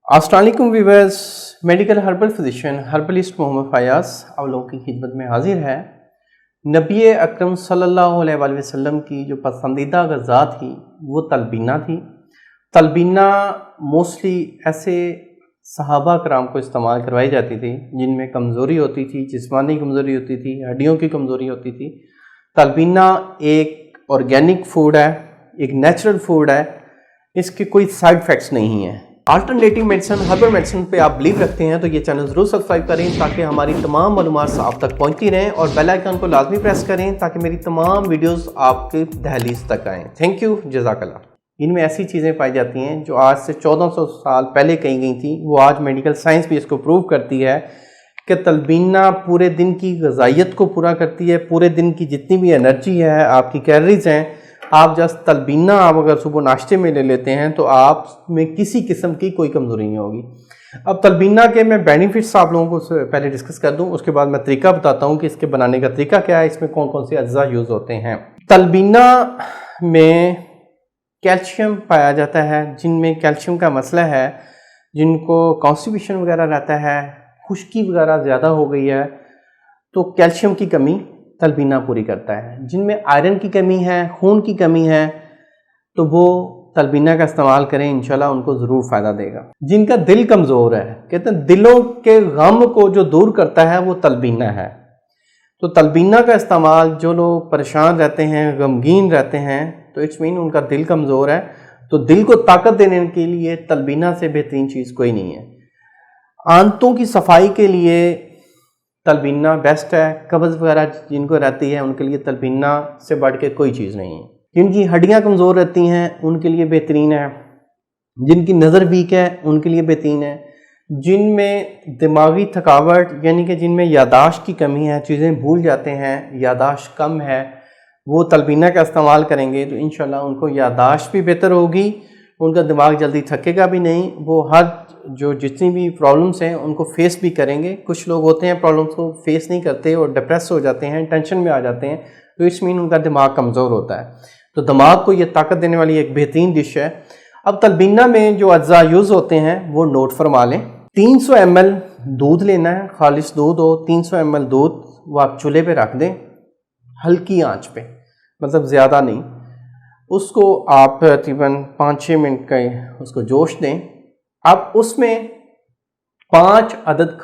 अस्सलाम वालेकुम viewers, medical herbal physician herbalist Mohammad Fayaz आप लोगों की खिदमत में हाजिर है। नबी अकरम सल्लल्लाहु अलैहि वसल्लम की जो पसंदीदा ग़िज़ा थी वो तलबीना थी। तलबीना मोस्टली ऐसे सहाबा कराम को इस्तेमाल करवाई जाती थी जिनमें कमज़ोरी होती थी, जिस्मानी कमज़ोरी होती थी, हड्डियों की कमज़ोरी होती थी। तलबीना एक ऑर्गेनिक फूड है, एक नेचुरल फूड है, इसके कोई साइड इफ़ेक्ट्स नहीं है। अल्टरनेटिव मेडिसिन हर्बल मेडिसिन पे आप बिलीव रखते हैं तो ये चैनल ज़रूर सब्सक्राइब करें ताकि हमारी तमाम मालूमात आप तक पहुंचती रहें, और बेल आइकन को लाजमी प्रेस करें ताकि मेरी तमाम वीडियोस आपके दहलीज तक आएँ। थैंक यू, जज़ाकल्लाह। इनमें ऐसी चीज़ें पाई जाती हैं जो आज से 1400 साल पहले कही गई थी, वो आज मेडिकल साइंस भी इसको प्रूव करती है कि तलबीना पूरे दिन की ग़िज़ाइयत को पूरा करती है। पूरे दिन की जितनी भी एनर्जी है, आपकी कैलोरीज हैं, आप जस्ट तलबीना आप अगर सुबह नाश्ते में ले लेते हैं तो आप में किसी किस्म की कोई कमज़ोरी नहीं होगी। अब तलबीना के मैं बेनिफिट्स आप लोगों को पहले डिस्कस कर दूं, उसके बाद मैं तरीका बताता हूं कि इसके बनाने का तरीका क्या है, इसमें कौन कौन से अज्जा यूज़ होते हैं। तलबीना में कैल्शियम पाया जाता है। जिनमें कैल्शियम का मसला है, जिनको कॉन्स्टिपेशन वगैरह रहता है, खुश्की वगैरह ज़्यादा हो गई है, तो कैल्शियम की कमी तलबीना पूरी करता है। जिनमें आयरन की कमी है, खून की कमी है, तो वो तलबीना का इस्तेमाल करें, इंशाल्लाह उनको ज़रूर फ़ायदा देगा। जिनका दिल कमज़ोर है, कहते हैं दिलों के गम को जो दूर करता है वो तलबीना है। तो तलबीना का इस्तेमाल, जो लोग परेशान रहते हैं, गमगीन रहते हैं, तो इट्स मीन उनका दिल कमज़ोर है, तो दिल को ताकत देने के लिए तलबीना से बेहतरीन चीज़ कोई नहीं है। आंतों की सफाई के लिए तलबीना बेस्ट है। कब्ज़ वगैरह जिनको रहती है उनके लिए तलबीना से बढ़ के कोई चीज़ नहीं है। जिनकी हड्डियां कमज़ोर रहती हैं उनके लिए बेहतरीन है। जिनकी नज़र वीक है उनके लिए बेहतरीन है। जिनमें दिमागी थकावट यानी कि जिनमें यादाश्त की कमी है, चीज़ें भूल जाते हैं, यादाश्त कम है, वो तलबीना का इस्तेमाल करेंगे तो इंशाल्लाह उनको यादाश्त भी बेहतर होगी, उनका दिमाग जल्दी थकेगा भी नहीं, वो हर जो जितनी भी प्रॉब्लम्स हैं उनको फेस भी करेंगे। कुछ लोग होते हैं प्रॉब्लम्स को फेस नहीं करते और डिप्रेस हो जाते हैं, टेंशन में आ जाते हैं, तो इट्स मीन उनका दिमाग कमज़ोर होता है। तो दिमाग को ये ताकत देने वाली एक बेहतरीन डिश है। अब तलबीना में जो अज्जा यूज़ होते हैं वो नोट फरमा लें। 300 ml दूध लेना है, खालिश दूध हो। 300 ml दूध वो आप चूल्हे पे रख दें, हल्की आंच पे, मतलब ज़्यादा नहीं। उसको आप तकरीबन 5-6 मिनट का उसको जोश दें। अब उसमें 5 अदद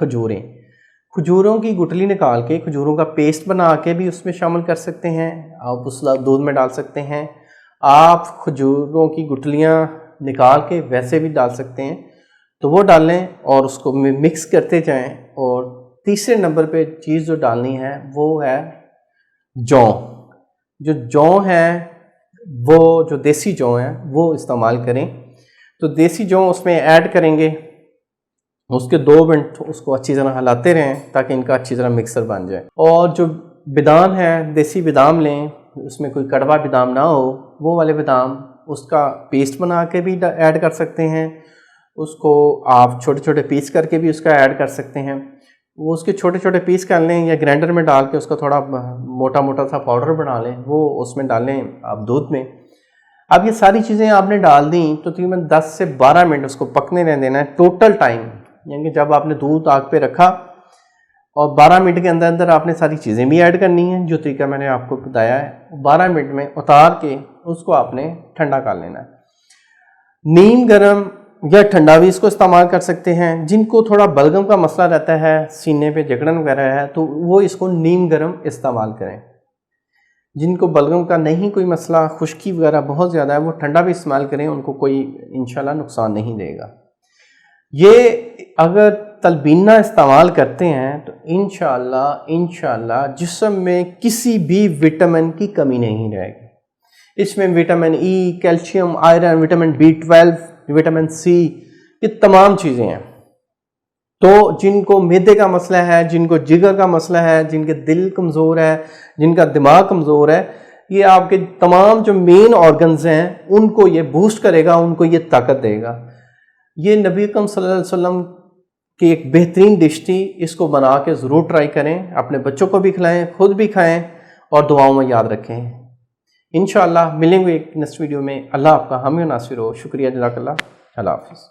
खजूरों की गुठली निकाल के खजूरों का पेस्ट बना के भी उसमें शामिल कर सकते हैं। आप उस दूध में डाल सकते हैं। आप खजूरों की गुठलियाँ निकाल के वैसे भी डाल सकते हैं, तो वो डालें और उसको मिक्स करते जाएं। और तीसरे नंबर पे चीज़ जो डालनी है वो है जौ। जो जौ है वो जो देसी जौ है वो इस्तेमाल करें। तो देसी जौ उसमें ऐड करेंगे, उसके 2 मिनट उसको अच्छी तरह हिलाते रहें ताकि इनका अच्छी तरह मिक्सर बन जाए। और जो बादाम है, देसी बादाम लें, उसमें कोई कड़वा बादाम ना हो, वो वाले बादाम, उसका पेस्ट बना के भी ऐड कर सकते हैं। उसको आप छोटे छोटे पीस करके भी उसका ऐड कर सकते हैं। वो उसके छोटे छोटे पीस कर लें या ग्राइंडर में डाल के उसका थोड़ा मोटा मोटा सा पाउडर बना लें, वो उसमें डालें आप दूध में। अब ये सारी चीज़ें आपने डाल दी तो तकरीबन 10 से 12 मिनट उसको पकने रहने देना है टोटल टाइम। यानी कि जब आपने दूध आग पे रखा और 12 मिनट के अंदर अंदर आपने सारी चीज़ें भी ऐड करनी है जो तरीका मैंने आपको बताया है। 12 मिनट में उतार के उसको आपने ठंडा कर लेना है। नीम गर्म या ठंडा भी इसको इस्तेमाल कर सकते हैं। जिनको थोड़ा बलगम का मसला रहता है, सीने पे जकड़न वगैरह है, तो वो इसको नीम गर्म इस्तेमाल करें। जिनको बलगम का नहीं कोई मसला, खुश्की वगैरह बहुत ज़्यादा है, वो ठंडा भी इस्तेमाल करें, उनको कोई इंशाल्लाह नुकसान नहीं देगा। ये अगर तलबीना इस्तेमाल करते हैं तो इंशाल्लाह जिस्म में किसी भी विटामिन की कमी नहीं रहेगी। इसमें vitamin E, calcium, iron, vitamin B12, vitamin C, ये तमाम चीज़ें हैं। तो जिनको मैदे का मसला है, जिनको जिगर का मसला है, जिनके दिल कमज़ोर है, जिनका दिमाग कमज़ोर है, ये आपके तमाम जो मेन ऑर्गन्स हैं उनको ये बूस्ट करेगा, उनको ये ताकत देगा। ये नबी अकरम सल्लल्लाहु अलैहि वसल्लम की एक बेहतरीन डिश थी। इसको बना के ज़रूर ट्राई करें, अपने बच्चों को भी खिलाएं, खुद भी खाएं और दुआओं में याद रखें। इंशाअल्लाह मिलेंगे एक नेक्स्ट वीडियो में। अल्लाह आपका हामी नासिर हो। शुक्रिया, जज़ाकल्लाह, अल्लाह हाफ़िज़।